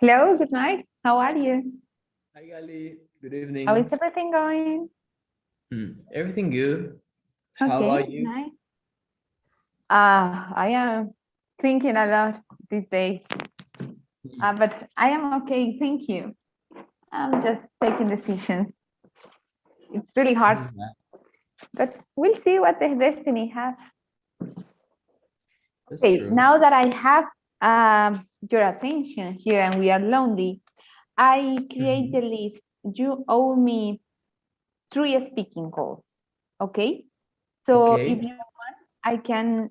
Hello, good night. How are you? Hi, Gali. Good How is evening. everything going? Everything good? How Okay, about you? nice. I am thinking a lot these days, but I am okay. Thank you. I'm just taking decisions. It's really hard, Yeah, but we'll see what the destiny has. that's Okay, true. now that I have your attention here and we are lonely, I create the Mhm. list. You owe me 3 speaking calls. Okay, so if Okay. you I can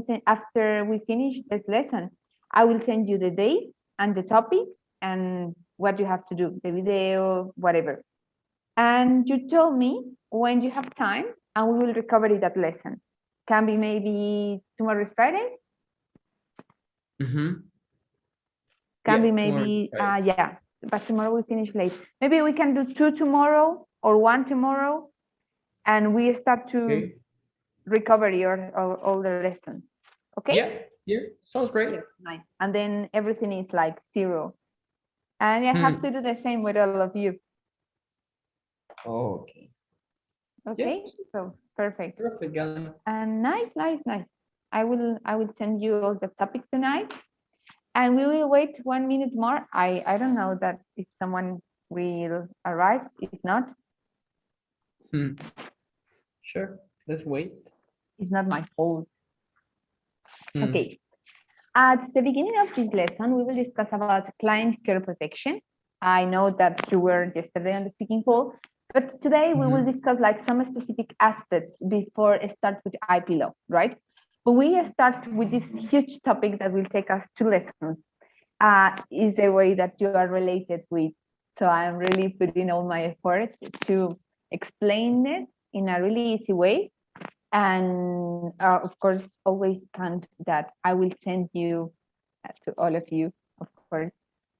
send after we finish this lesson, I will send you the date and the topics and what you have to do, the video, whatever. And you told me when you have time and we will recover it that lesson. Can be maybe tomorrow is Friday, Mm-hmm. can be Yeah, tomorrow is maybe Friday. yeah, but tomorrow we finish late. Maybe we can do 2 tomorrow or 1 tomorrow and we start to Okay. recover your all the lessons. Okay? Yeah, yeah, sounds great. Yes, nice. And then everything is like zero. And I have to Hmm. do the same with all of you. Oh, okay. Yeah, Okay, so perfect. perfect, Gali. And nice, nice, nice. I will send you all the topics tonight, and we will wait 1 minute more. I don't know that if someone will arrive. If not, Hmm. Sure. Let's wait. it's not my fault. Hmm. Okay. At the beginning of this lesson, we will discuss about client care protection. I know that you were yesterday on the speaking call, but today we will Mm-hmm. discuss like some specific aspects before I start with IP law, right? But we start with this huge topic that will take us 2 lessons. Is the way that you are related with. So I'm really putting all my effort to explain it in a really easy way, and of course always count that I will send you to all of you, of course,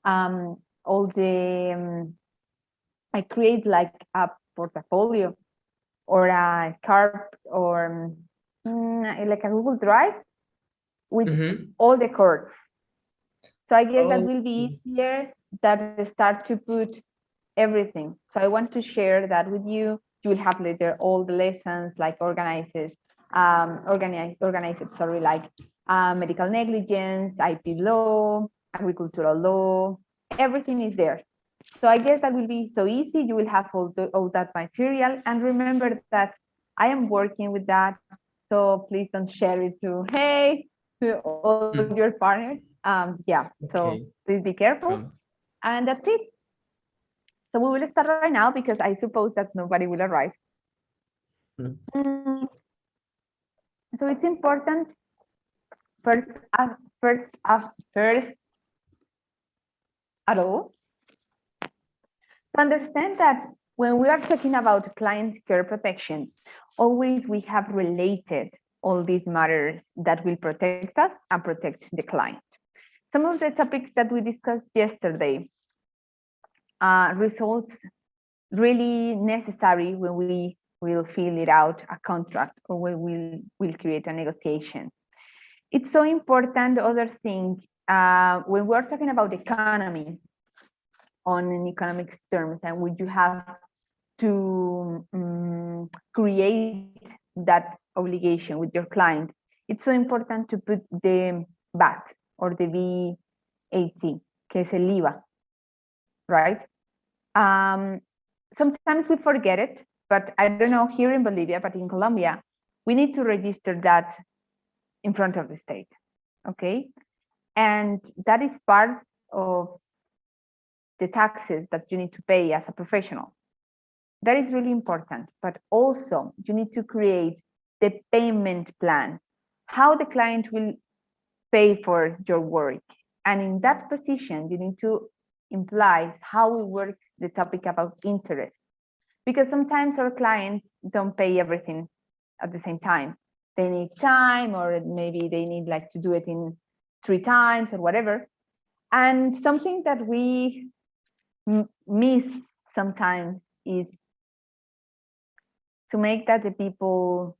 all the I create like a portfolio or a card or like a Google Drive with Mm-hmm. all the cards. So I guess that Oh, will be easier that start to put everything. So I want to share that with you. You will have later all the lessons like organized, sorry, like medical negligence, IP law, agricultural law, everything is there. So I guess that will be so easy. You will have all that material. And remember that I am working with that. So please don't share it to, hey, to all your hmm. partners. Yeah, so Okay. please be careful. Promise. And that's it. So we will start right now because I suppose that nobody will arrive. Hmm. Mm, so it's important first, first at all to understand that when we are talking about client care protection, always we have related all these matters that will protect us and protect the client. Some of the topics that we discussed yesterday results really necessary when we will fill it out a contract or when we'll create a negotiation. It's so important. Other thing, when we're talking about economy on an economic terms, and when you have to create that obligation with your client, it's so important to put the VAT or the VAT, que es el IVA, right? Um, Sometimes we forget it, but I don't know here in Bolivia, but in Colombia, we need to register that in front of the state, okay? And that is part of the taxes that you need to pay as a professional. That is really important, but also you need to create the payment plan, how the client will pay for your work. And in that position, you need to imply how it works the topic about interest. Because sometimes our clients don't pay everything at the same time. They need time, or maybe they need like to do it in 3 times or whatever. And something that we miss sometimes is to make that the people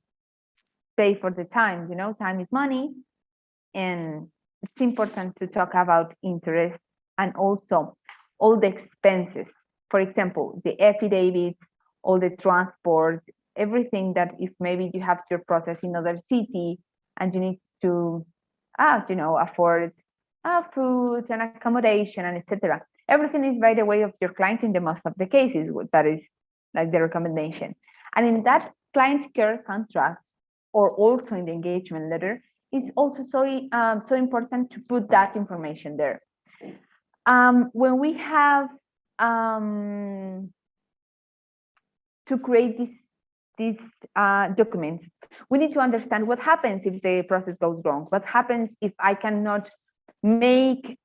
pay for the time. You know, time is money, and it's important to talk about interest and also all the expenses. For example, the affidavits, all the transport, everything that if maybe you have to process in another city and you need to, afford food and accommodation and etc. Everything is by the way of your client in the most of the cases. That is like the recommendation. And in that client care contract, or also in the engagement letter, it's also so important to put that information there. When we have to create these documents, we need to understand what happens if the process goes wrong. What happens if I cannot make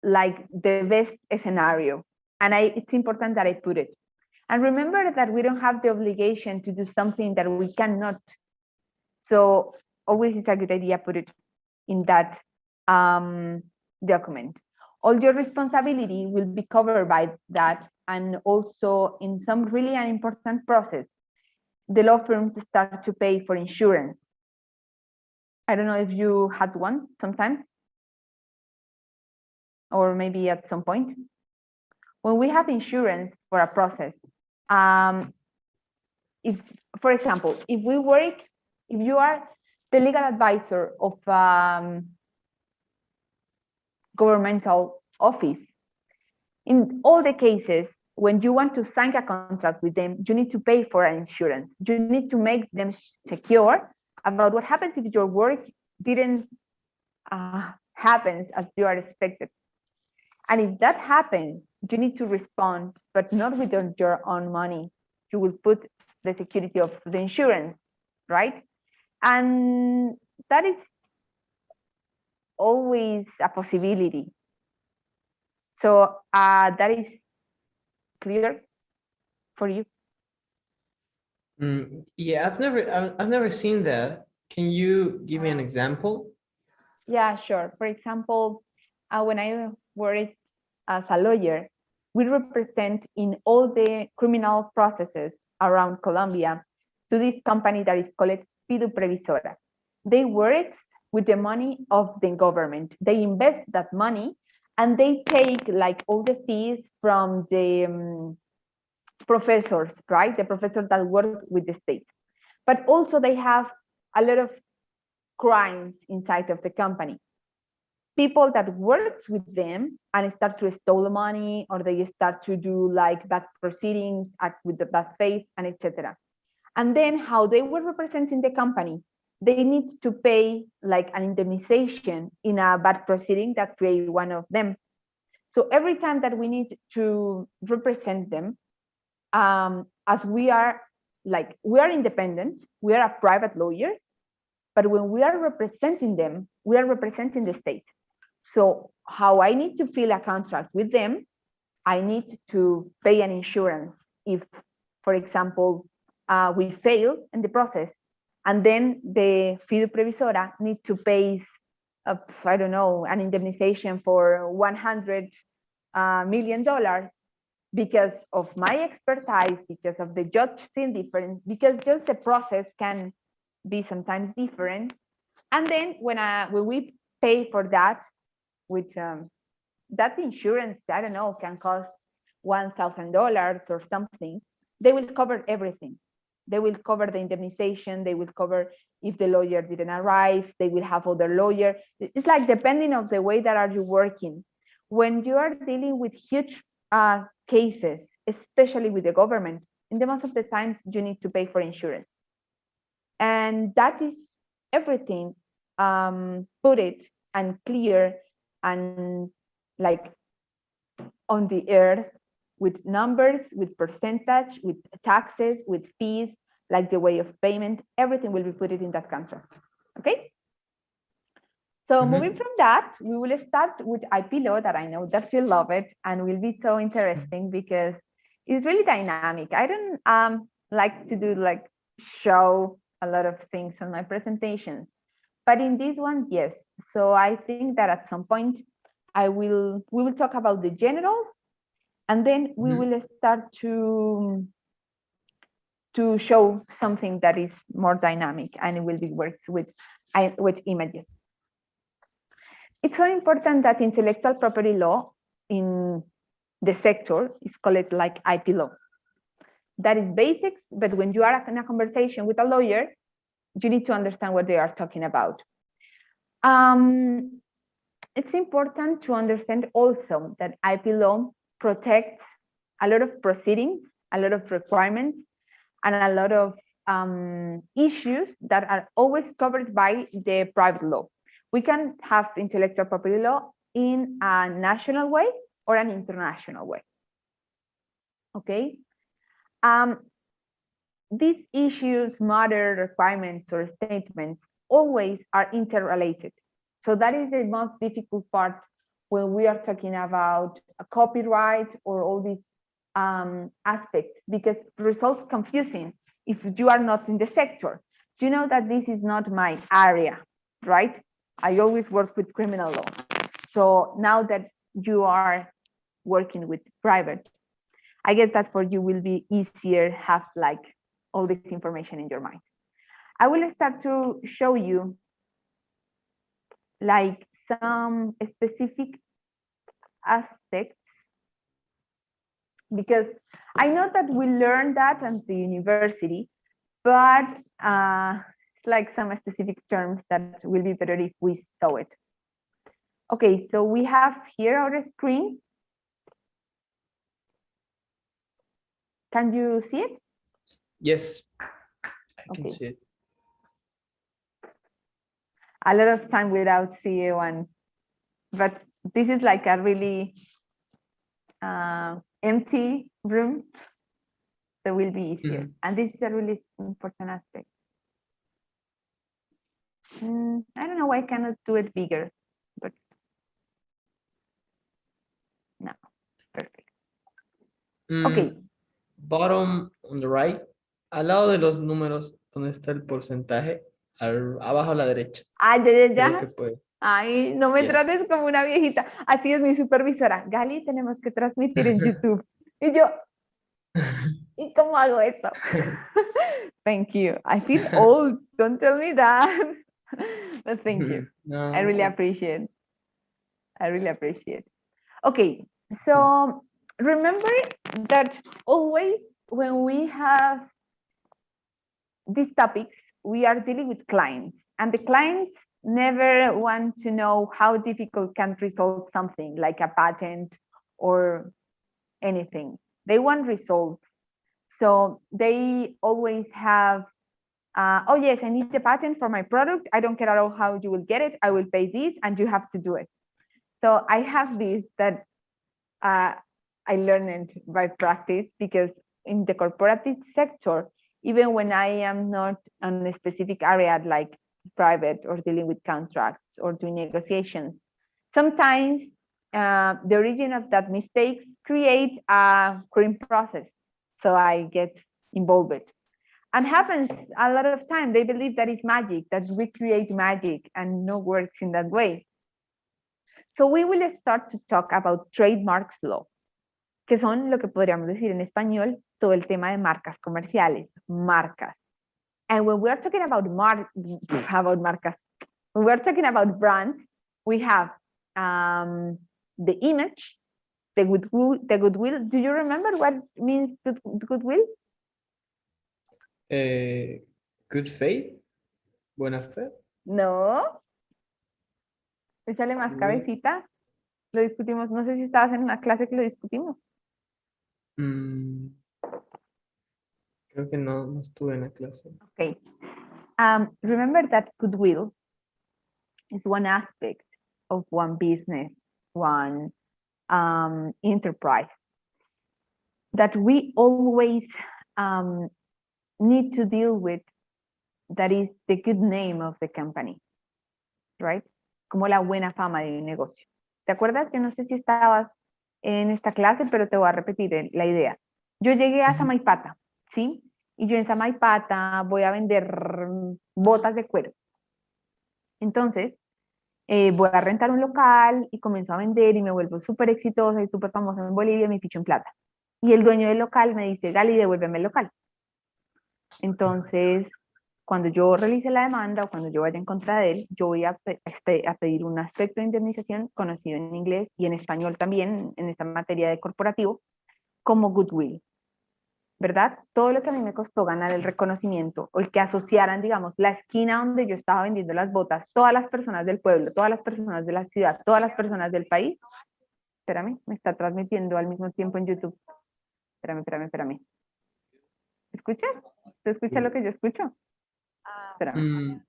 like the best scenario? And it's important that I put it. And remember that we don't have the obligation to do something that we cannot. So always it's a good idea put it in that document. All your responsibility will be covered by that. And also in some really an important process, the law firms start to pay for insurance. I don't know if you had one sometimes, or maybe at some point. When we have insurance for a process, if, for example, if you are the legal advisor of governmental office, in all the cases, when you want to sign a contract with them, you need to pay for an insurance. You need to make them secure about what happens if your work didn't happens as you are expected. And if that happens, you need to respond, but not with your own money. You will put the security of the insurance, right? And that is always a possibility. So that is clear for you? Yeah, I've never seen that. Can you give me an example? Yeah, sure. For example, when I worked as a lawyer, we represent in all the criminal processes around Colombia to this company that is called Fidu Previsora. They work with the money of the government. They invest that money and they take like all the fees from the professors, right? The professors that work with the state. But also they have a lot of crimes inside of the company. People that works with them and start to steal the money, or they start to do like bad proceedings, act with the bad faith, and etc. And then how they were representing the company, they need to pay like an indemnization in a bad proceeding that create one of them. So every time that we need to represent them, as we are independent, we are a private lawyer, but when we are representing them, we are representing the state. So how I need to fill a contract with them, I need to pay an insurance if, for example, we fail in the process, and then the Fidu Previsora need to pay, I don't know, an indemnization for $100 million because of my expertise, because of the judge thing different, because just the process can be sometimes different. And then when we pay for that, with that insurance, I don't know, can cost $1,000 or something, they will cover everything. They will cover the indemnization, they will cover if the lawyer didn't arrive, they will have other lawyer. It's like depending on the way that are you working. When you are dealing with huge cases, especially with the government, in the most of the times you need to pay for insurance. And that is everything put it and clear and like on the earth with numbers, with percentage, with taxes, with fees, like the way of payment, everything will be put it in that contract. Okay. So moving from that, we will start with IP law that I know that you love it and will be so interesting because it's really dynamic. I don't like to do like show a lot of things on my presentations, but in this one, yes. So I think that at some point we will talk about the generals, and then we will start to show something that is more dynamic, and it will be worked with images. It's so important that intellectual property law in the sector is called like IP law. That is basics, but when you are in a conversation with a lawyer, you need to understand what they are talking about. It's important to understand also that IP law protects a lot of proceedings, a lot of requirements, and a lot of issues that are always covered by the private law. We can have intellectual property law in a national way or an international way. Okay? These issues, matter, requirements, or statements always are interrelated. So that is the most difficult part when we are talking about a copyright or all these aspects, because results confusing if you are not in the sector. You know that this is not my area, right? I always work with criminal law. So now that you are working with private, I guess that for you will be easier, have like all this information in your mind. I will start to show you like some specific aspects, because I know that we learned that at the university, but it's like some specific terms that will be better if we saw it. Okay, so we have here our screen. Can you see it? Yes, I can Okay. see it. A lot of time without CEO1, but this is like a really empty room, so it will be easier. And this is a really important aspect. I don't know why I cannot do it bigger, but no, perfect. Okay. Bottom on the right, al lado de los números, donde está el porcentaje, abajo a la derecha. Ah, Creo que puede. Ay, no me Yes. trates como una viejita. Así es mi supervisora. Gali, tenemos que transmitir en YouTube. Y yo, ¿y cómo hago esto? Thank you. I feel old. Don't tell me that. But thank you. No. I really appreciate. Okay, so remember that always when we have these topics, we are dealing with clients, and the clients never want to know how difficult can resolve something like a patent or anything. They want results. So they always have, oh yes, I need the patent for my product. I don't care at all how you will get it. I will pay this and you have to do it. So I have this that I learned by practice, because in the corporative sector, even when I am not on a specific area like private or dealing with contracts or doing negotiations, sometimes the origin of that mistakes create a crime process. So I get involved. And happens a lot of time. They believe that is magic, that we create magic, and no works in that way. So we will start to talk about trademarks law, que son lo que podríamos decir en español, todo el tema de marcas comerciales, marcas. And when we're talking about marcas, when we're talking about brands, we have the image, the goodwill. Do you remember what means goodwill? Good faith, buena fe. No. Échale más cabecita. Lo discutimos. No sé si estabas en una clase que lo discutimos. Creo que no estuve en la clase. Okay. Remember that goodwill is one aspect of one business, one enterprise that we always need to deal with. That is the good name of the company, right? Como la buena fama de un negocio. ¿Te acuerdas? Que no sé si estabas en esta clase, pero te voy a repetir la idea. Yo llegué a Samaipata, ¿sí? Y yo en Samaipata voy a vender botas de cuero. Entonces, voy a rentar un local y comienzo a vender y me vuelvo súper exitosa y súper famosa en Bolivia y me ficho en plata. Y el dueño del local me dice, Gali, devuélveme el local. Entonces, cuando yo realice la demanda o cuando yo vaya en contra de él, yo voy a pedir un aspecto de indemnización conocido en inglés y en español también, en esta materia de corporativo, como goodwill, ¿verdad? Todo lo que a mí me costó ganar el reconocimiento o el que asociaran, digamos, la esquina donde yo estaba vendiendo las botas, todas las personas del pueblo, todas las personas de la ciudad, todas las personas del país. Espérame, me está transmitiendo al mismo tiempo en YouTube. Espérame. ¿Escuchas? ¿Tú escuchas lo que yo escucho? Espérame, Mm,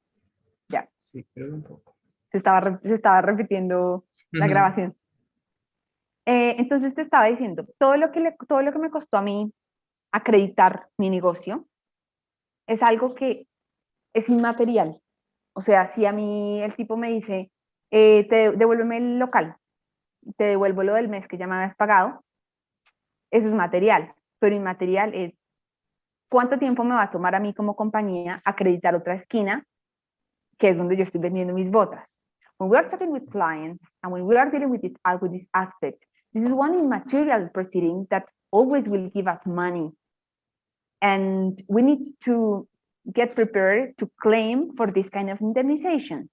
ya. sí, creo que un poco. Se estaba repitiendo la Ujú, grabación. Entonces te estaba diciendo, todo lo que me costó a mí acreditar mi negocio es algo que es inmaterial. O sea, si a mí el tipo me dice, devuélveme el local, te devuelvo lo del mes que ya me habías pagado, eso es material, pero inmaterial es cuánto tiempo me va a tomar a mí como compañía acreditar otra esquina, que es donde yo estoy vendiendo mis botas. When we are talking with clients and when we are dealing with this aspect, this is one immaterial proceeding that always will give us money. And we need to get prepared to claim for this kind of indemnization.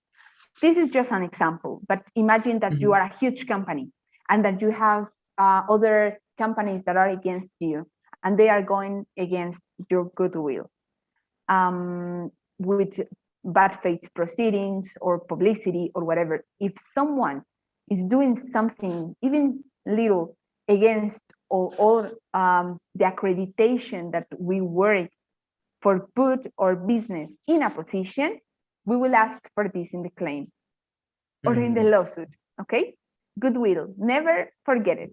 This is just an example, but imagine that you ujú, are a huge company and that you have other companies that are against you and they are going against your goodwill with bad faith proceedings or publicity or whatever. If someone is doing something, even little, against all the accreditation that we work for put our business in a position, we will ask for this in the claim or in the ujú. lawsuit, okay? Goodwill, never forget it.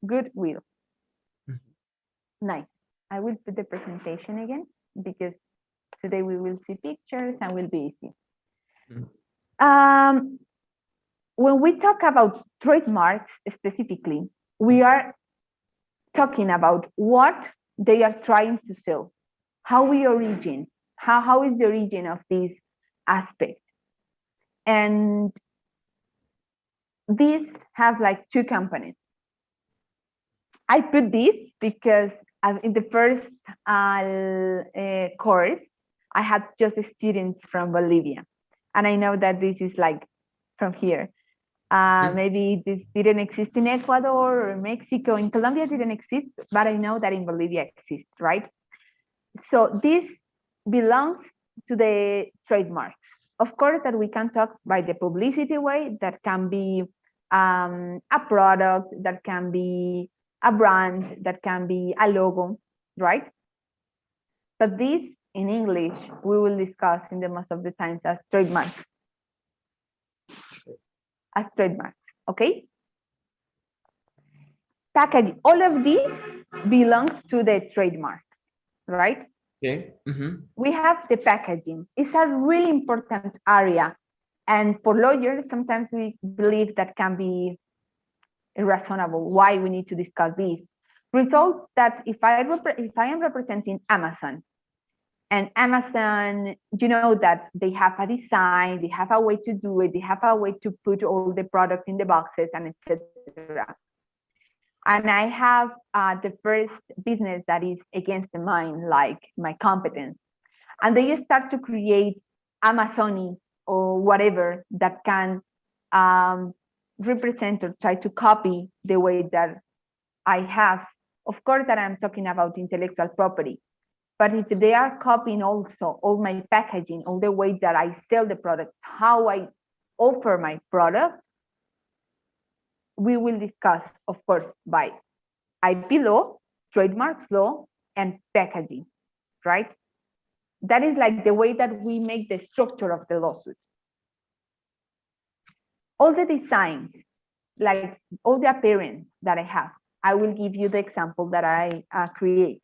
Goodwill. Ujú. Nice. I will put the presentation again because today we will see pictures and will be easy. Mm. When we talk about trademarks specifically, we are talking about what they are trying to sell, how is the origin of this aspect. And these have like two components. I put this because in the first course, I had just students from Bolivia. And I know that this is like from here. Maybe this didn't exist in Ecuador or Mexico. In Colombia, didn't exist, but I know that in Bolivia exists, right? So this belongs to the trademarks. Of course, that we can talk by the publicity way, that can be a product, that can be a brand, that can be a logo, right? But this in English, we will discuss in the most of the times as trademarks. As trademarks, okay? Packaging, all of this belongs to the trademarks, right? Okay. Ujú, We have the packaging. It's a really important area. And for lawyers, sometimes we believe that can be irreasonable. Why we need to discuss this? Results that if I am representing Amazon, and Amazon, you know that they have a design, they have a way to do it, they have a way to put all the product in the boxes and etc. And I have the first business that is against mine, like my competence. And they start to create Amazoni or whatever that can represent or try to copy the way that I have. Of course, that I'm talking about intellectual property. But if they are copying also all my packaging, all the way that I sell the product, how I offer my product, we will discuss, of course, by IP law, trademarks law, and packaging, right? That is like the way that we make the structure of the lawsuit. All the designs, like all the appearance that I have, I will give you the example that I create.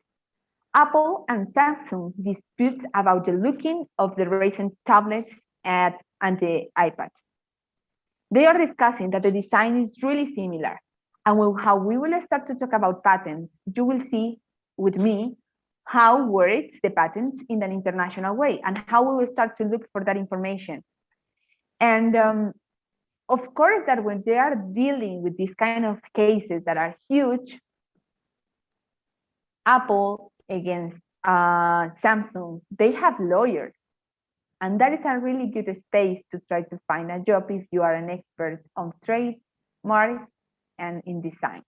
Apple and Samsung disputes about the looking of the recent tablets and the iPad. They are discussing that the design is really similar. And how we will start to talk about patents, you will see with me how works the patents in an international way and how we will start to look for that information. And of course, that when they are dealing with these kind of cases that are huge, Apple against Samsung, they have lawyers. And that is a really good space to try to find a job if you are an expert on trademark and in design.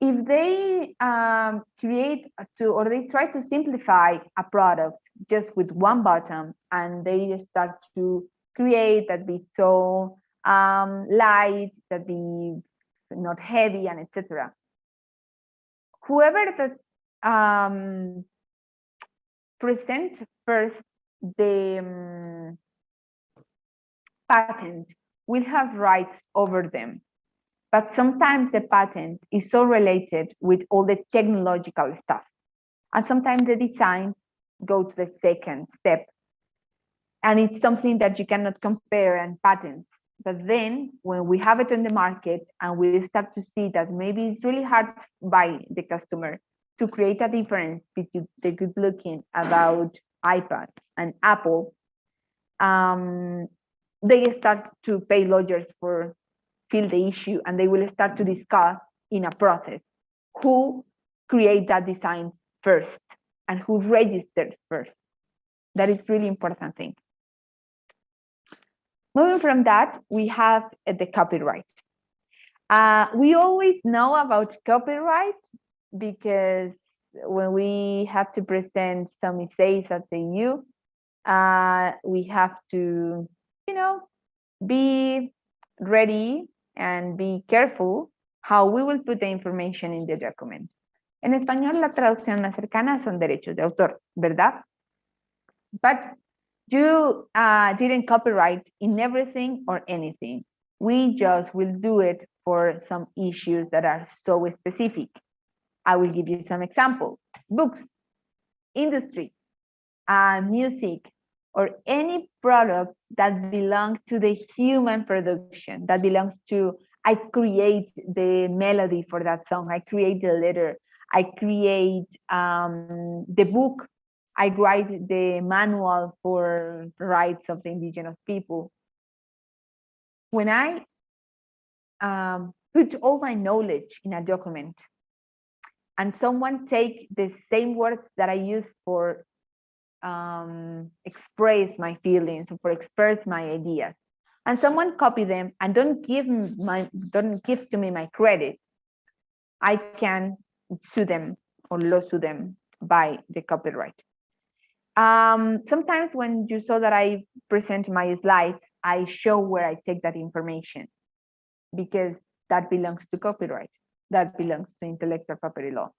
If they they try to simplify a product just with one button, and they start to create that be so light, that be not heavy, and etc. Whoever that present first the patent will have rights over them. But sometimes the patent is so related with all the technological stuff. And sometimes the design go to the second step. And it's something that you cannot compare and patents. But then when we have it on the market and we start to see that maybe it's really hard by the customer to create a difference between the good looking about iPad and Apple, they start to pay lawyers for feel the issue, and they will start to discuss in a process who create that design first and who registered first. That is really important thing. Moving from that, we have the copyright. We always know about copyright because when we have to present some essays at the U, we have to, be ready and be careful how we will put the information in the document. En español, la traducción más cercana son derechos de autor, ¿verdad? But you didn't copyright in everything or anything. We just will do it for some issues that are so specific. I will give you some examples. Books, industry, music, or any product that belongs to the human production, that belongs to, I create the melody for that song, I create the letter, I create the book, I write the manual for rights of the indigenous people. When I put all my knowledge in a document and someone take the same words that I use for express my feelings, for express my ideas, and someone copy them and don't give to me my credit, I can sue them or lawsuit them by the copyright. Sometimes when you saw that I present my slides, I show where I take that information because that belongs to copyright, that belongs to intellectual property law.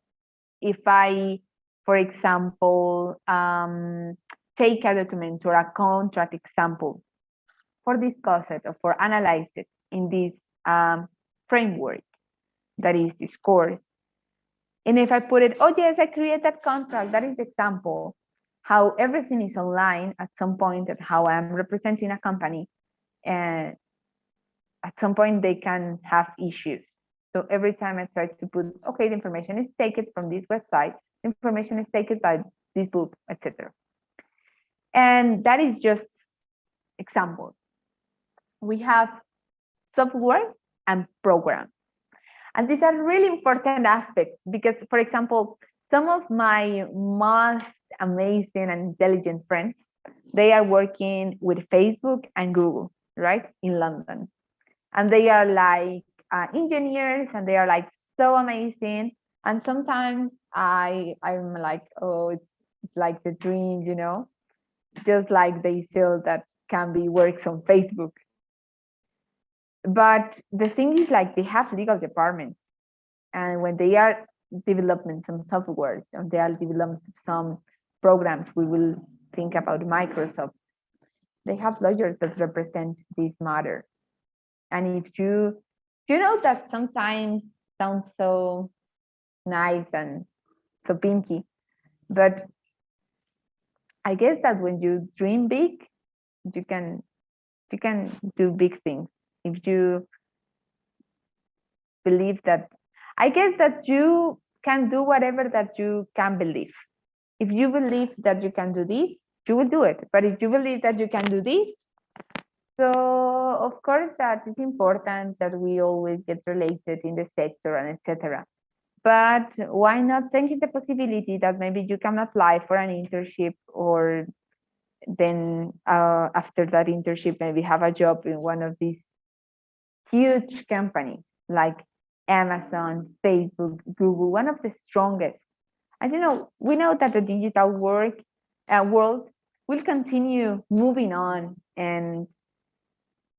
If I, for example, take a document or a contract example for discuss it or for analyze it in this framework that is this course, and if I put it, oh yes, I create that contract, that is the example, how everything is online at some point, and how I'm representing a company, and at some point they can have issues. So every time I try to put, okay, the information is taken from this website, information is taken by this book, etc. And that is just example. We have software and programs. And these are really important aspects because, for example, some of my most amazing and intelligent friends, they are working with Facebook and Google, right, in London. And they are like engineers, and they are like so amazing. And sometimes I'm like, oh, it's like the dream, just like they feel that can be works on Facebook. But the thing is, like, they have legal departments, and when they are developing some software and they are developing some programs, we will think about Microsoft. They have lawyers that represent this matter. And if you know that sometimes sounds so nice and so pinky, but I guess that when you dream big, you can do big things. If you believe that, I guess that you can do whatever that you can believe. If you believe that you can do this, you will do it. But if you believe that you can do this, so of course that it's important that we always get related in the sector and etc. But why not think in the possibility that maybe you can apply for an internship or then after that internship, maybe have a job in one of these huge companies like Amazon, Facebook, Google, one of the strongest. And we know that the digital world will continue moving on. And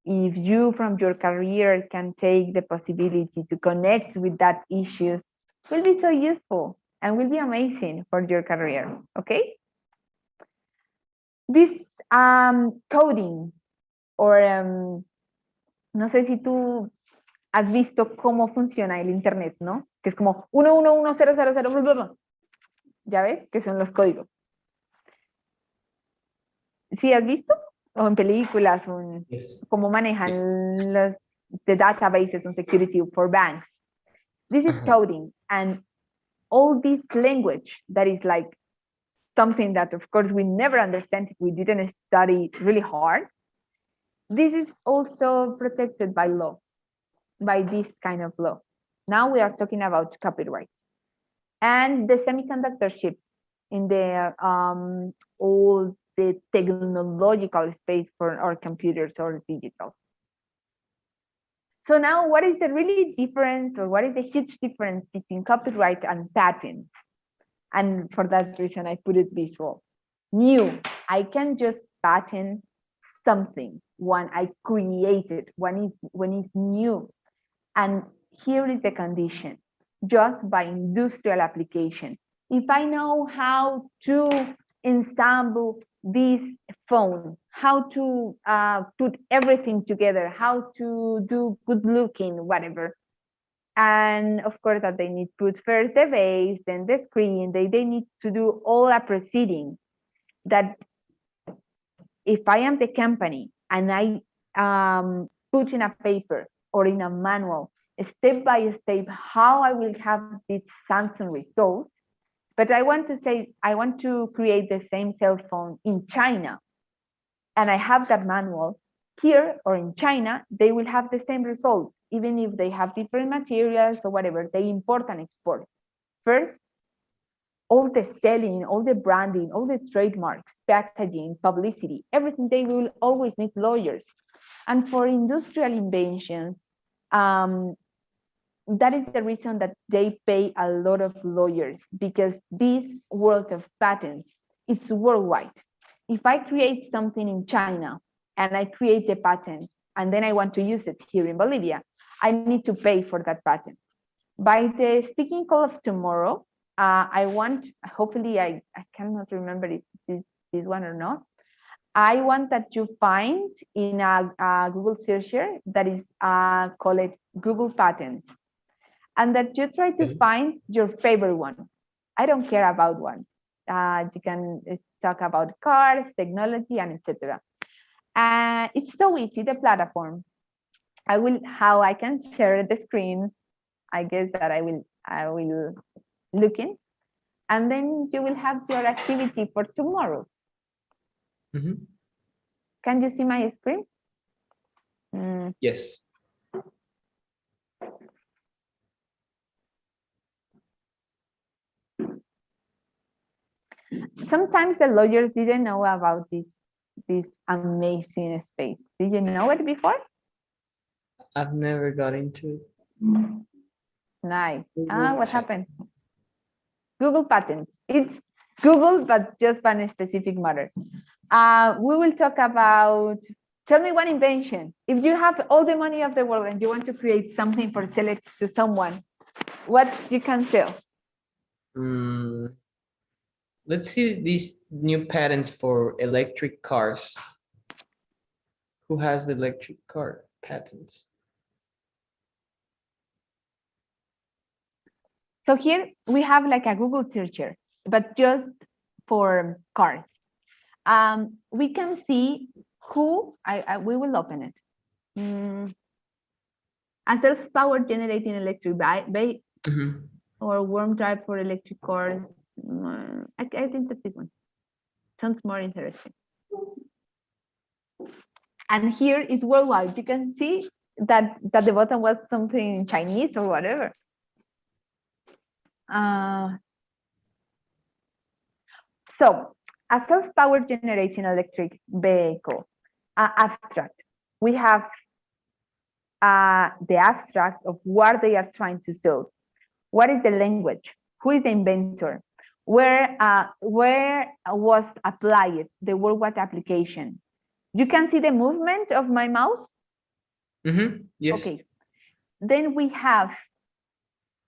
if you from your career can take the possibility to connect with that issues, will be so useful and will be amazing for your career. Okay. This coding, or no sé si tú has visto cómo funciona el internet, ¿no? Que es como 1110000, bla, bla, bla. Ya ves que son los códigos. ¿Sí has visto? O en películas, o en Yes. cómo manejan the databases on security for banks. This is coding, and all this language that is like something that, of course, we never understand if we didn't study really hard. This is also protected by law, by this kind of law. Now we are talking about copyright. And the semiconductor chips in the all the technological space for our computers or digital. So now what is the really difference, or what is the huge difference between copyright and patents? And for that reason, I put it visual. New, I can just patent something when I created, when it's new. And here is the condition, just by industrial application. If I know how to ensemble this phone, how to put everything together, how to do good looking, whatever. And of course that they need to put first the base, then the screen, they need to do all a proceeding that if I am the company and I put in a paper or in a manual, step by step, how I will have this Samsung result. But I want to say, I want to create the same cell phone in China. And I have that manual here or in China, they will have the same results, even if they have different materials or whatever, they import and export. First, all the selling, all the branding, all the trademarks, packaging, publicity, everything, they will always need lawyers. And for industrial inventions, that is the reason that they pay a lot of lawyers, because this world of patents, it's worldwide. If I create something in China and I create a patent and then I want to use it here in Bolivia, I need to pay for that patent. By the speaking call of tomorrow, I want, hopefully I cannot remember if this one or not. I want that you find in a Google searcher that is called Google Patents, and that you try to find your favorite one. I don't care about one. You can talk about cars, technology, and etc. It's so easy, the platform. How I can share the screen. I guess that I will look in, and then you will have your activity for tomorrow. Can you see my screen? Yes. Sometimes the lawyers didn't know about this amazing space. Did you know it before? I've never got into it. Nice. What happened? Google Patents. It's Google, but just on a specific matter. We will talk about, tell me one invention. If you have all the money of the world and you want to create something for sell it to someone, what you can sell? Let's see these new patents for electric cars. Who has the electric car patents? So here we have like a Google searcher, but just for cars. We can see who, we will open it. A self-powered generating electric bike or warm drive for electric cars. I think that this one sounds more interesting. And here is worldwide. You can see that the bottom was something in Chinese or whatever. So A self-powered generating electric vehicle. Abstract. We have the abstract of what they are trying to solve. What is the language? Who is the inventor? Where was applied the worldwide application? You can see the movement of my mouse? Yes. Okay. Then we have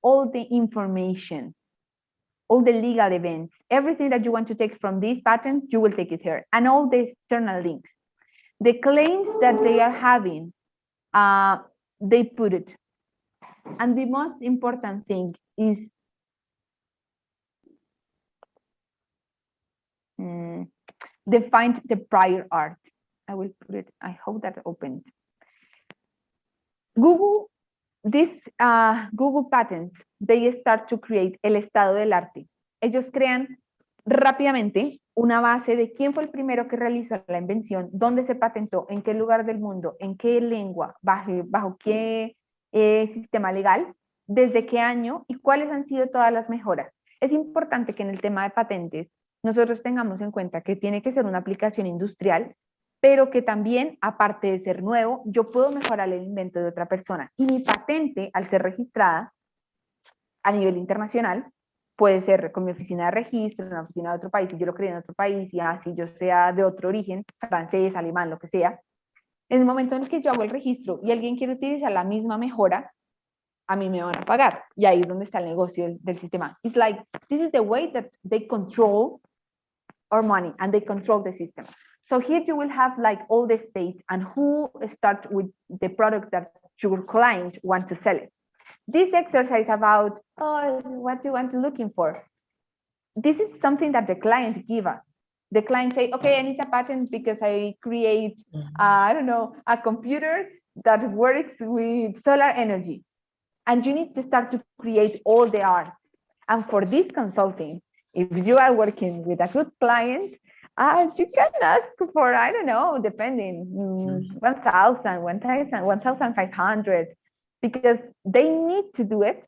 all the information, all the legal events, everything that you want to take from this patent, you will take it here, and all the external links. The claims that they are having, they put it. And the most important thing is define the prior art. I will put it, I hope that opened. Google, these Google patents, they start to create el estado del arte. Ellos crean rápidamente una base de quién fue el primero que realizó la invención, dónde se patentó, en qué lugar del mundo, en qué lengua, bajo qué sistema legal, desde qué año y cuáles han sido todas las mejoras. Es importante que en el tema de patentes nosotros tengamos en cuenta que tiene que ser una aplicación industrial, pero que también, aparte de ser nuevo, yo puedo mejorar el invento de otra persona. Y mi patente, al ser registrada a nivel internacional, puede ser con mi oficina de registro, en una oficina de otro país, y yo lo creé en otro país, y así yo sea de otro origen, francés, alemán, lo que sea. En el momento en el que yo hago el registro y alguien quiere utilizar la misma mejora, a mí me van a pagar. Y ahí es donde está el negocio del sistema. It's like, this is the way that they control our money and they control the system. So here you will have like all the states and who start with the product that your client want to sell it. This exercise about, oh, what do you want to looking for? This is something that the client give us. The client say, okay, I need a patent because I create, I don't know, a computer that works with solar energy. And you need to start to create all the art. And for this consulting, if you are working with a good client, you can ask for, I don't know, depending, 1,000, 1,500, because they need to do it,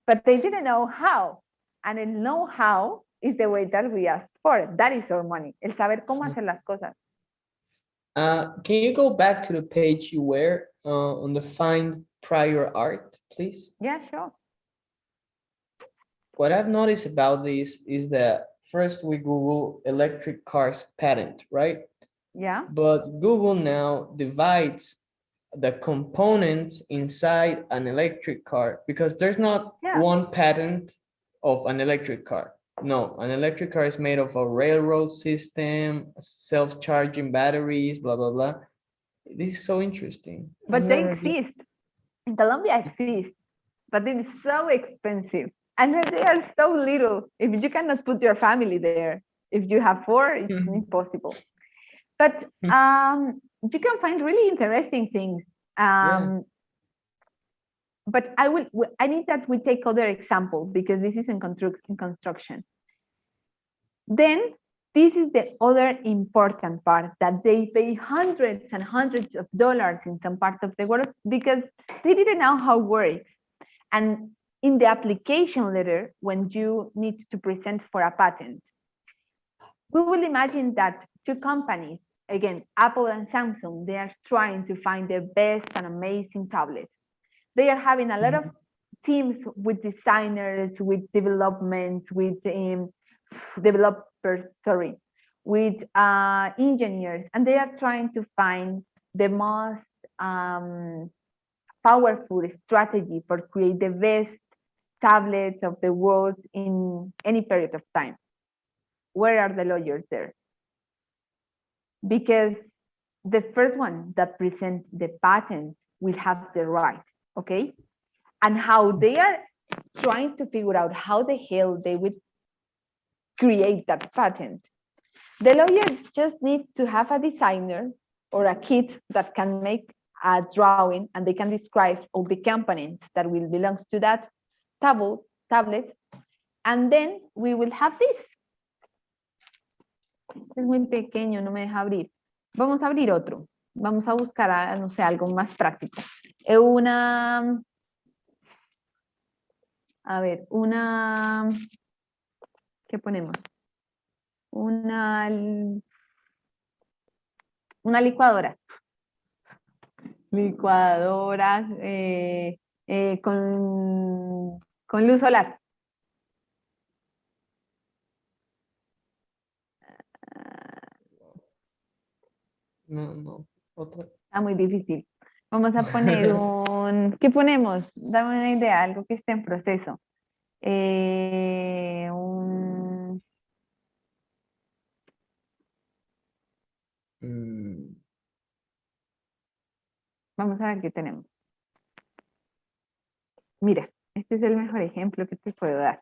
but they didn't know how. And the know-how is the way that we ask for it. That is our money, el saber cómo hacer las cosas. Can you go back to the page you were on the find prior art, please? Yeah, sure. What I've noticed about this is that first we Google electric cars patent, right? Yeah. But Google now divides the components inside an electric car because there's not one patent of an electric car. No, an electric car is made of a railroad system, self-charging batteries, blah, blah, blah. This is so interesting. But they exist. In Colombia exists, but it is so expensive. And they are so little. If you cannot put your family there, if you have 4, it's impossible. But you can find really interesting things. But I need that we take other example because this is in construction. Then this is the other important part that they pay hundreds and hundreds of dollars in some part of the world because they didn't know how it works. And in the application letter, when you need to present for a patent, we will imagine that 2 companies, again, Apple and Samsung, they are trying to find the best and amazing tablet. They are having a lot of teams with designers, with development, with developers, with engineers, and they are trying to find the most powerful strategy for create the best tablets of the world in any period of time. Where are the lawyers there? Because the first one that presents the patent will have the right, okay? And how they are trying to figure out how the hell they would create that patent. The lawyer just needs to have a designer or a kit that can make a drawing and they can describe all the components that will belong to that tablet, and then we will have this. Es muy pequeño, no me deja abrir. Vamos a abrir otro. Vamos a buscar, no sé, algo más práctico. A ver, ¿qué ponemos? Una licuadora. Licuadora con luz solar. No, otra. Está muy difícil. Vamos a poner ¿qué ponemos? Dame una idea, algo que esté en proceso. Eh, un, Mm, Vamos a ver qué tenemos. Mira, este es el mejor ejemplo que te puedo dar.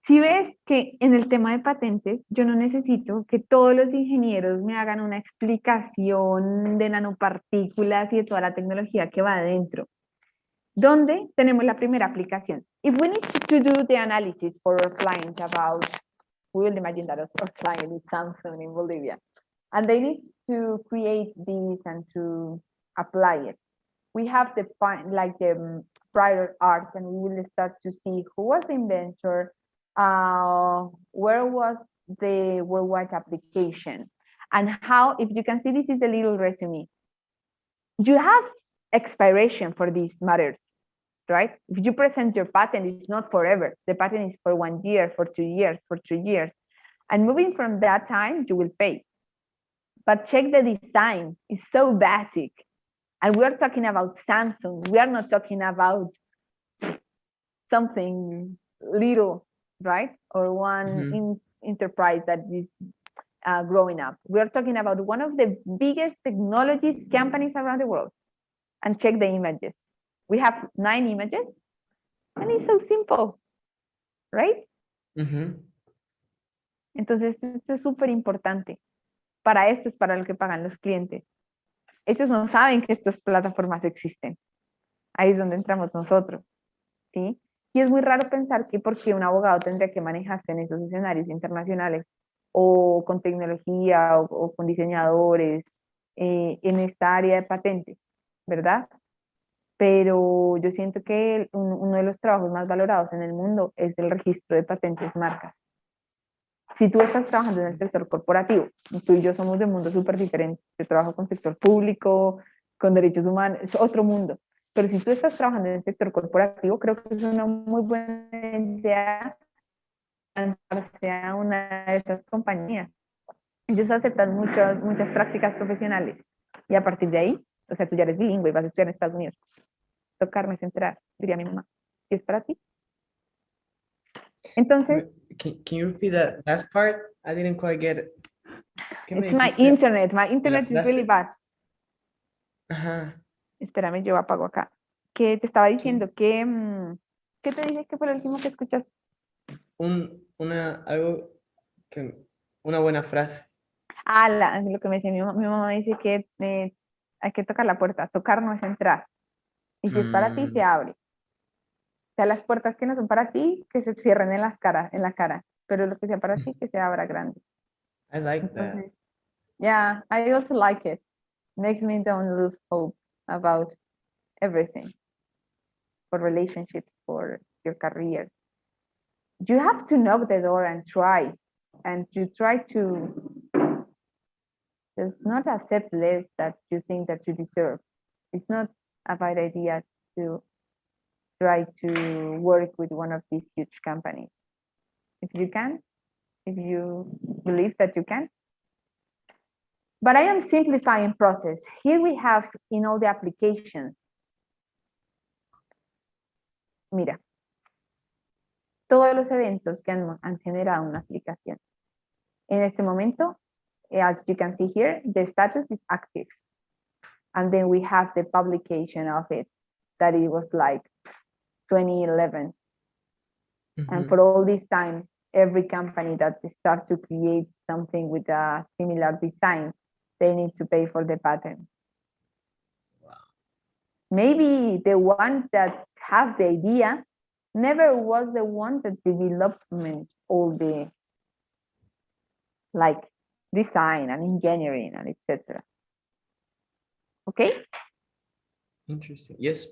Si ves que en el tema de patentes, yo no necesito que todos los ingenieros me hagan una explicación de nanopartículas y de toda la tecnología que va adentro. ¿Dónde tenemos la primera aplicación? If we need to do the analysis for our client about, we will imagine that our client is Samsung in Bolivia, and they need to create this and to apply it. We have the prior art, and we will start to see who was the inventor, where was the worldwide application, and how, if you can see, this is a little resume. You have expiration for these matters, right? If you present your patent, it's not forever. The patent is for 1 year, for 2 years, for 3 years. And moving from that time, you will pay. But check the design, it's so basic. And we are talking about Samsung. We are not talking about something little, right? Or one enterprise that is growing up. We are talking about one of the biggest technologies companies around the world. And check the images. We have 9 images, and it's so simple, right? Entonces, esto es súper importante. Para esto es para lo que pagan los clientes. Ellos no saben que estas plataformas existen. Ahí es donde entramos nosotros, ¿sí? Y es muy raro pensar que porque un abogado tendría que manejarse en esos escenarios internacionales o con tecnología o con diseñadores en esta área de patentes, ¿verdad? Pero yo siento que uno de los trabajos más valorados en el mundo es el registro de patentes marcas. Si tú estás trabajando en el sector corporativo, tú y yo somos de mundos súper diferentes. Yo trabajo con sector público, con derechos humanos, es otro mundo. Pero si tú estás trabajando en el sector corporativo, creo que es una muy buena idea lanzarse a una de estas compañías. Ellos aceptan muchas prácticas profesionales. Y a partir de ahí, o sea, tú ya eres bilingüe y vas a estudiar en Estados Unidos. Tocarme es entrar, diría mi mamá. ¿Y es para ti? Entonces, can you repeat that last part? I didn't quite get it. It's my internet. My internet is really bad. Ajá. Espérame, yo apago acá. Que te estaba diciendo que... ¿Qué te dije que fue lo último que escuchaste? Una buena frase. Lo que me decía mi mamá dice que hay que tocar la puerta. Tocar no es entrar. Y si es para ti, se abre. O sea, las puertas que no son para ti, que se cierren en la cara. Pero lo que sea para ti, que se abra grande. I like that. Yeah, I also like it. Makes me don't lose hope about everything. For relationships, for your career. You have to knock the door and try. And you try to just not accept less that you think that you deserve. It's not a bad idea to try to work with one of these huge companies. If you can, if you believe that you can. But I am simplifying process. Here we have in all the applications. Mira, todos los eventos que han generado una aplicación. En este momento, as you can see here, the status is active. And then we have the publication of it, that it was like 2011. And for all this time, every company that starts to create something with a similar design, they need to pay for the patent. Wow. Maybe the one that have the idea never was the one that developed all the like design and engineering and etc. Okay? Interesting. Yes.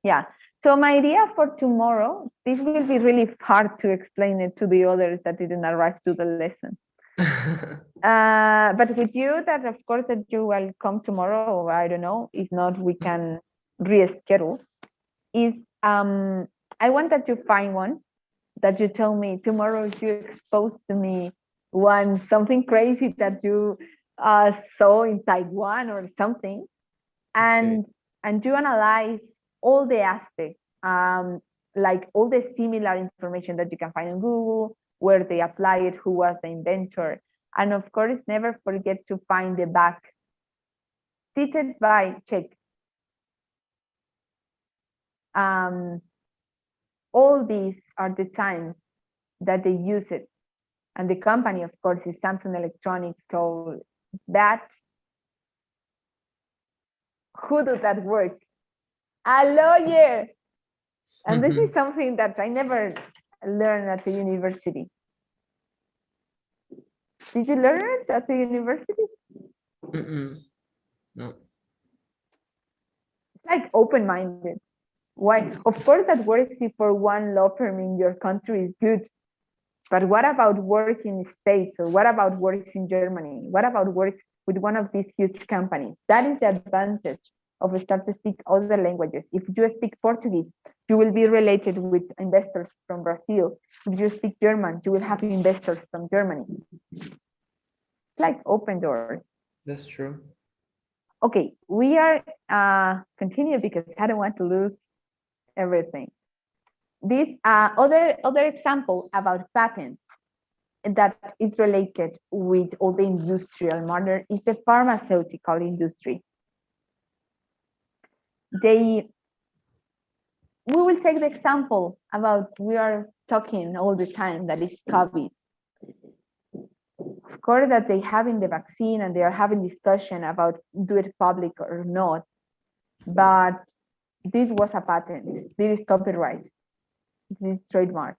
Yeah. So my idea for tomorrow, this will be really hard to explain it to the others that didn't arrive to the lesson. But with you, that of course that you will come tomorrow, or I don't know. If not, we can reschedule. Is I want that you find one that you tell me tomorrow. If you expose to me one something crazy that you saw in Taiwan or something, Okay. and you analyze all the aspects, like all the similar information that you can find on Google, where they apply it, who was the inventor, and of course, never forget to find the back. Seated by check. Um, all these are the times that they use it, and the company, of course, is Samsung Electronics. So that, who does that work? A lawyer. And this is something that I never learned at the university. Did you learn it at the university? No. It's like open-minded. Why? Of course, that works if for one law firm in your country is good. But what about work in States, or what about works in Germany? What about works with one of these huge companies? That is the advantage of start to speak other languages. If you speak Portuguese, you will be related with investors from Brazil. If you speak German, you will have investors from Germany. It's like open doors. That's true. Okay, we are continue because I don't want to lose everything. This other example about patents that is related with all the industrial matter is the pharmaceutical industry. We will take the example about, we are talking all the time, that is COVID. Of course that they having the vaccine and they are having discussion about do it public or not, but this was a patent, this is copyright, this is trademark.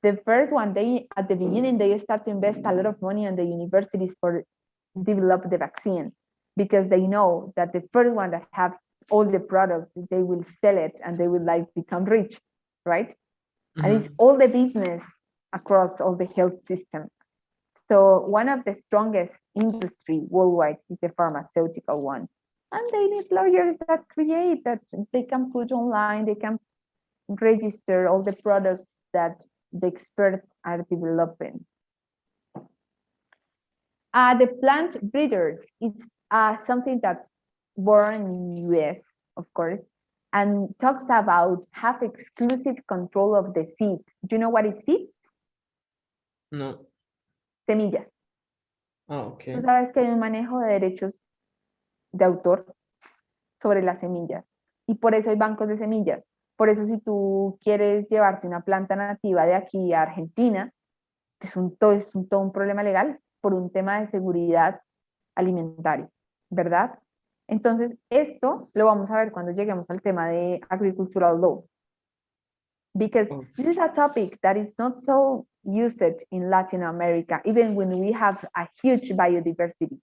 The first one, they at the beginning they start to invest a lot of money on the universities for develop the vaccine, because they know that the first one that have all the products, they will sell it and they will like become rich, right? And it's all the business across all the health system. So one of the strongest industry worldwide is the pharmaceutical one. And they need lawyers that create that they can put online, they can register all the products that the experts are developing. The plant breeders is something that born in US, of course, and talks about have exclusive control of the seeds. Do you know what is seeds? No. Semillas. Oh, okay. Tú sabes que hay un manejo de derechos de autor sobre las semillas, y por eso hay bancos de semillas. Por eso si tú quieres llevarte una planta nativa de aquí a Argentina, es todo un problema legal por un tema de seguridad alimentario, ¿verdad? Entonces, esto lo vamos a ver cuando lleguemos al tema de agricultural law. Because this is a topic that is not so used in Latin America, even when we have a huge biodiversity.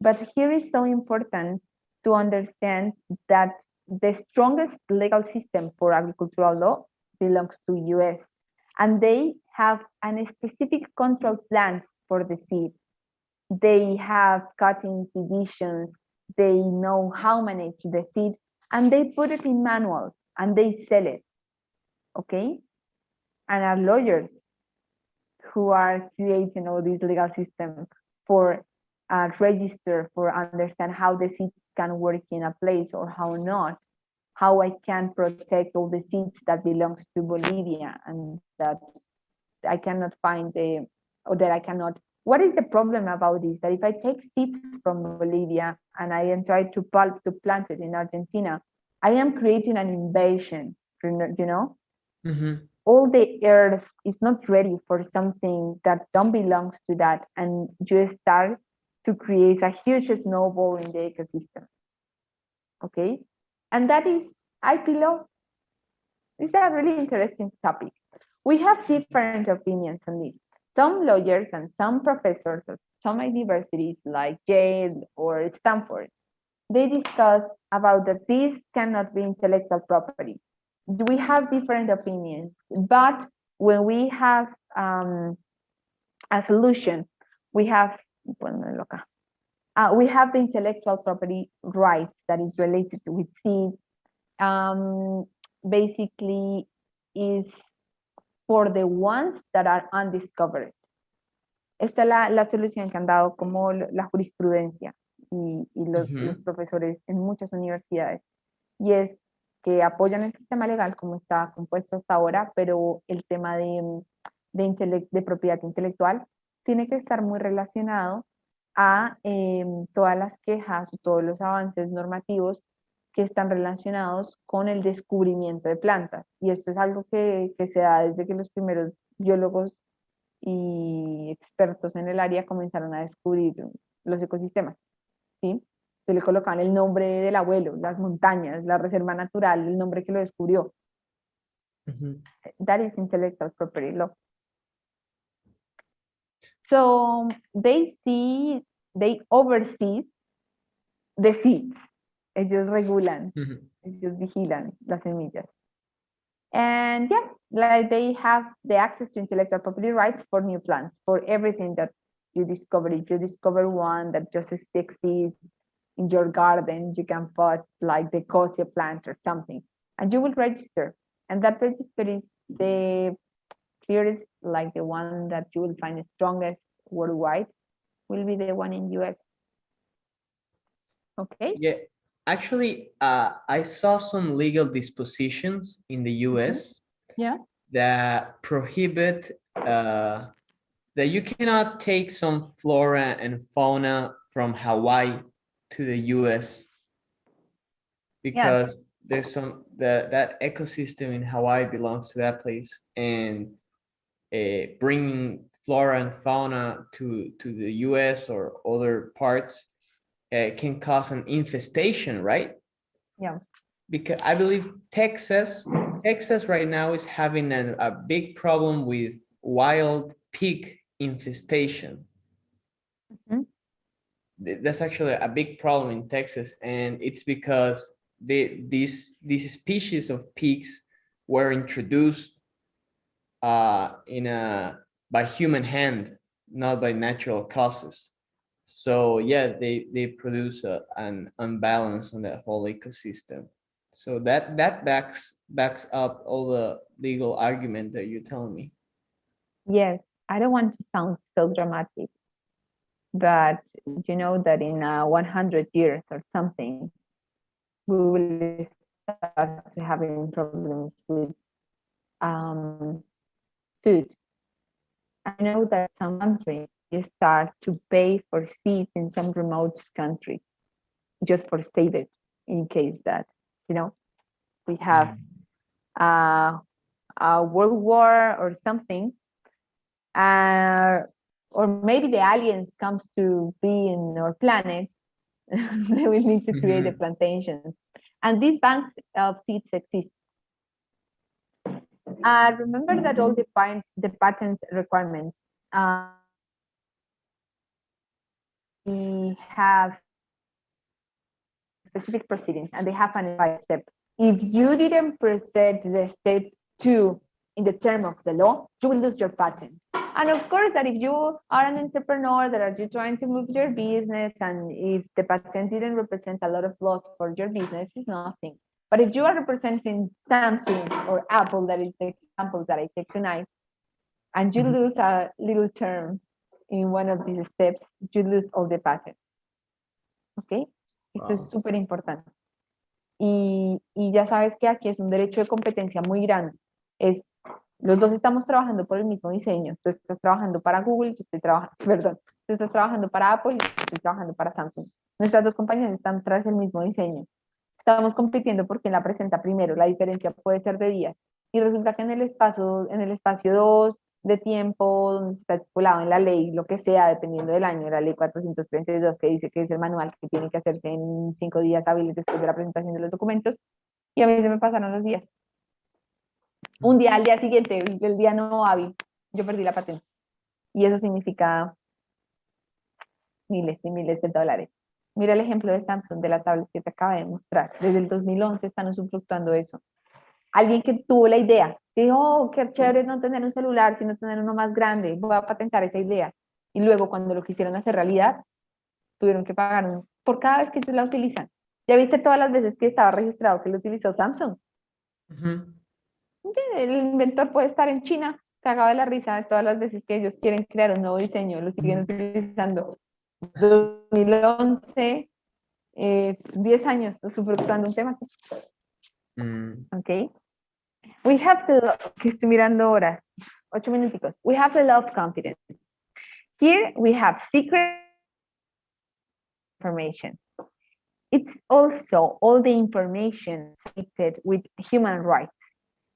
But here is so important to understand that the strongest legal system for agricultural law belongs to US, and they have a specific control plans for the seed. They have cuttings, divisions, they know how to manage the seed, and they put it in manuals and they sell it, okay? And our lawyers who are creating all these legal systems for register, for understand how the seeds can work in a place or how not, how I can protect all the seeds that belongs to Bolivia and that I cannot find or that I cannot. What is the problem about this? That if I take seeds from Bolivia and I am trying to plant it in Argentina, I am creating an invasion, you know? All the earth is not ready for something that don't belongs to that, and you start to create a huge snowball in the ecosystem. Okay, and that is IP law. It's a really interesting topic. We have different opinions on this. Some lawyers and some professors of some universities like Yale or Stanford, they discuss about that this cannot be intellectual property. We have different opinions, but when we have a solution. We have, we have the intellectual property rights that is related with seeds. Basically is for the ones that are undiscovered. Esta es la solución que han dado como la jurisprudencia y los profesores en muchas universidades. Y es que apoyan el sistema legal como está compuesto hasta ahora, pero el tema de propiedad intelectual tiene que estar muy relacionado a todas las quejas o todos los avances normativos que están relacionados con el descubrimiento de plantas. Y esto es algo que se da desde que los primeros biólogos y expertos en el área comenzaron a descubrir los ecosistemas, ¿sí? Se le colocaban el nombre del abuelo, las montañas, la reserva natural, el nombre que lo descubrió. That is intellectual property law. So they oversee the seeds. Ellos regulan, ellos vigilan las semillas. And yeah, like they have the access to intellectual property rights for new plants, for everything that you discover. If you discover one that just exists in your garden, you can put like the Cosia plant or something, and you will register. And that register is the clearest, like the one that you will find the strongest worldwide, will be the one in US. Okay. Yeah, actually, I saw some legal dispositions in the US yeah, that prohibit that you cannot take some flora and fauna from Hawaii to the US because there's some that ecosystem in Hawaii belongs to that place, and bringing flora and fauna to the US or other parts can cause an infestation, right? Yeah. Because I believe Texas right now is having a big problem with wild pig infestation. That's actually a big problem in Texas, and it's because these species of pigs were introduced by human hand, not by natural causes. So yeah, they produce an imbalance on that whole ecosystem. So that backs up all the legal argument that you're telling me. Yes, I don't want to sound so dramatic, but you know that in 100 years or something, we will start having problems with food. I know that some countries start to pay for seeds in some remote countries just for save it in case that, you know, we have a world war or something, or maybe the aliens comes to be in our planet. They will need to create the plantations, and these banks of seeds exist. Remember that all the patent requirements we have specific proceedings, and they have an advice step. If you didn't present the step 2 in the term of the law, you will lose your patent. And of course, that if you are an entrepreneur, that are you trying to move your business, and if the patent didn't represent a lot of loss for your business, it's nothing. But if you are representing Samsung or Apple, that is the example that I take tonight, and you lose a little term in one of these steps, you lose all the patent. ¿Ok? Esto es súper importante. Y ya sabes que aquí es un derecho de competencia muy grande. Los dos estamos trabajando por el mismo diseño. Tú estás trabajando para Google, tú estás trabajando para Apple y yo estoy trabajando para Samsung. Nuestras dos compañías están tras el mismo diseño. Estamos compitiendo por quién la presenta primero. La diferencia puede ser de días. Y resulta que en el espacio 2 de tiempo, donde está estipulado en la ley, lo que sea, dependiendo del año, la ley 432, que dice que es el manual que tiene que hacerse en 5 días hábiles después de la presentación de los documentos, y a mí se me pasaron los días. Un día al día siguiente, el día no hábil, yo perdí la patente. Y eso significa miles y miles de dólares. Mira el ejemplo de Samsung, de la tablet que te acaba de mostrar. Desde el 2011 están usufructuando eso. Alguien que tuvo la idea, que dijo, oh, qué chévere no tener un celular, sino tener uno más grande, voy a patentar esa idea. Y luego cuando lo quisieron hacer realidad, tuvieron que pagar por cada vez que ellos la utilizan. ¿Ya viste todas las veces que estaba registrado que lo utilizó Samsung? El inventor puede estar en China, cagado de la risa de todas las veces que ellos quieren crear un nuevo diseño, lo siguen utilizando. 2011, 10 años usufructuando un tema. Ok. We have to, que estoy mirando ahora, 8 minuticos. We have the law of confidence. Here we have secret information. It's also all the information associated with human rights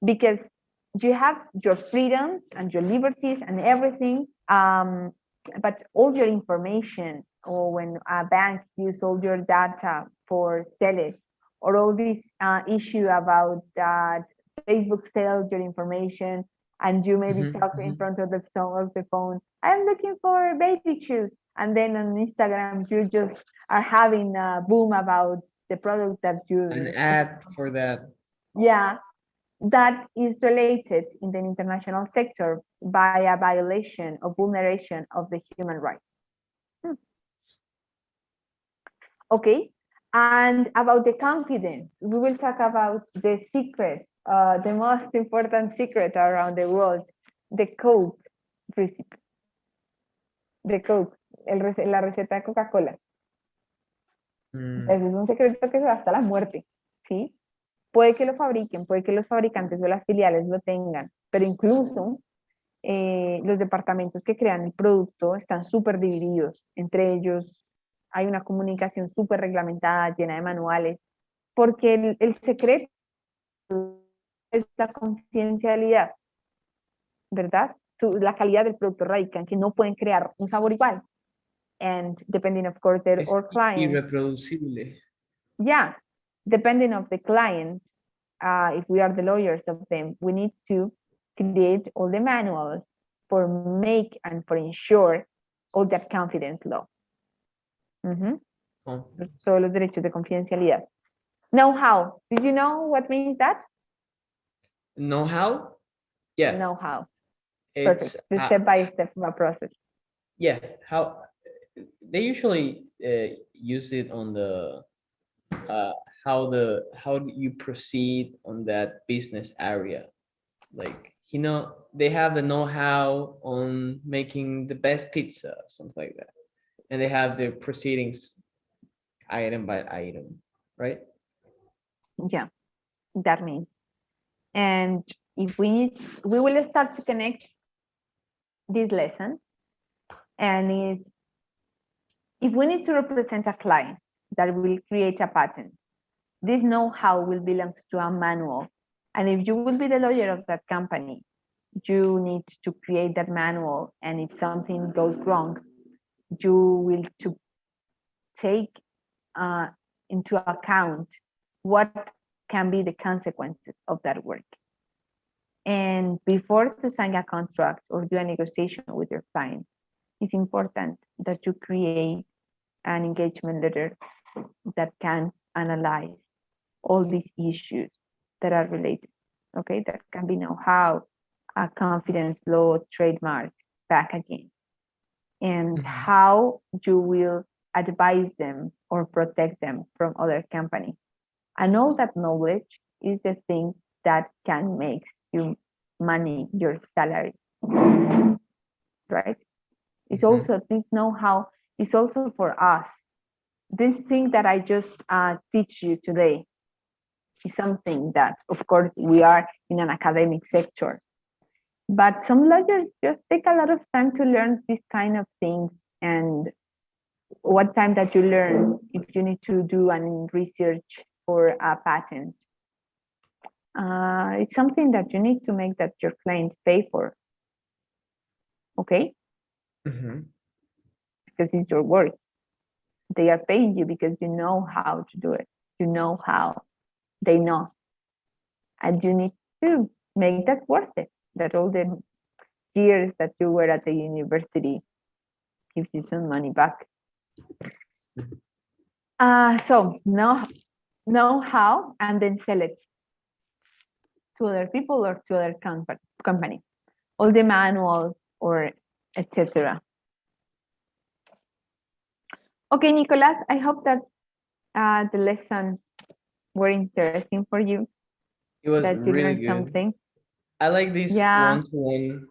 because you have your freedoms and your liberties and everything, but all your information, or when a bank use all your data for sell it, or all this issue about that Facebook sells your information and you maybe talk in front of the phone, I'm looking for baby shoes, and then on Instagram you just are having a boom about the product that you an ad for that. Yeah, that is related in the international sector by a violation or vulneration of the human rights. Okay, and about the confidence, we will talk about the secret, the most important secret around the world, the Coke recipe. The Coke, la receta de Coca-Cola. Ese es un secreto que se va hasta la muerte, ¿sí? Puede que lo fabriquen, puede que los fabricantes o las filiales lo tengan, pero incluso los departamentos que crean el producto están súper divididos. Entre ellos hay una comunicación súper reglamentada, llena de manuales, porque el secreto es la confidencialidad, ¿verdad? La calidad del producto radica en que no pueden crear un sabor igual. And depending of course their or client. Irreproducible. Yeah, depending of the client, if we are the lawyers of them, we need to create all the manuals for make and for ensure all that confidence law. Todos los derechos de confidencialidad. Know-how. Did you know what means that? Know-how? Yeah. Know-how. It's perfect. The step-by-step process. Yeah. How they usually use it on the how you proceed on that business area. Like, you know, they have the know-how on making the best pizza, something like that, and they have the proceedings item by item, right? Yeah, that means. And if we will start to connect this lesson, and is if we need to represent a client that will create a patent, this know-how will belong to a manual. And if you will be the lawyer of that company, you need to create that manual. And if something goes wrong, you will to take into account what can be the consequences of that work. And before to sign a contract or do a negotiation with your client, it's important that you create an engagement letter that can analyze all these issues that are related. Okay, that can be know-how, confidence law, trademarks, packaging, and how you will advise them or protect them from other companies. And all that knowledge is the thing that can make you money, your salary, right? It's also this know-how is also for us. This thing that I just teach you today is something that, of course, we are in an academic sector, but some lawyers just take a lot of time to learn these kind of things. And what time that you learn if you need to do an research for a patent, it's something that you need to make that your clients pay for. Okay? Because it's your work. They are paying you because you know how to do it. You know how. They know. And you need to make that worth it. That all the years that you were at the university gives you some money back. So know how and then sell it. to other people or to other companies, all the manuals or etc. Okay, Nicolas, I hope that the lesson were interesting for you, It was that you really learned good. something. I like these Yeah. one-to-one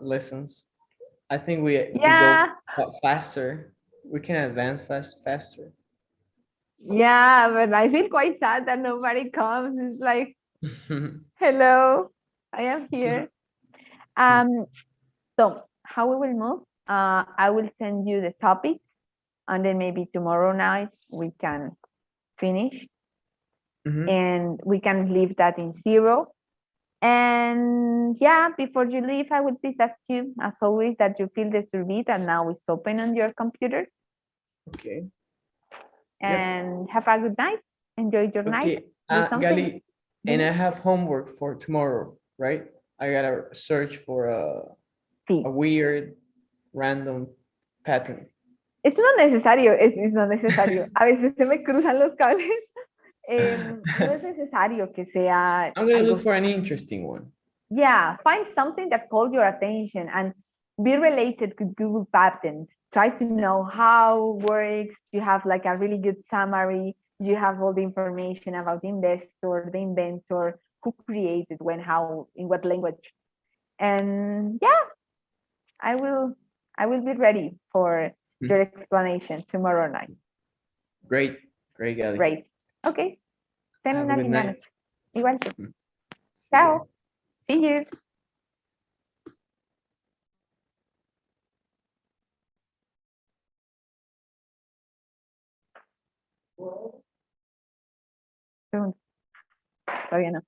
lessons. I think we Yeah. go faster. We can advance faster. Yeah, but I feel quite sad that nobody comes. It's like, hello, I am here. So how we will move? I will send you the topic, and then maybe tomorrow night we can finish, and we can leave that in 0. And yeah, before you leave, I would please ask you, as always, that you fill the survey that now is open on your computer. Okay. And have a good night. Enjoy your night. Okay, Do something. Gali, and I have homework for tomorrow, right? I gotta search for Sí. a weird, random pattern. Es no necesario, es no necesario. A veces se me cruzan los cables. No es necesario que sea I'm gonna algo. look for an interesting one. Yeah, find something that calls your attention and be related to Google patterns. Try to know how it works. You have like a really good summary. You have all the information about the investor, the inventor, who created when, how, in what language. And yeah, I will be ready for your explanation tomorrow night. Great, Gali. Great. Okay. Ten Have a una good linda night. noche. Igual. See ya. Chao. See you. Segundo. Todavía no.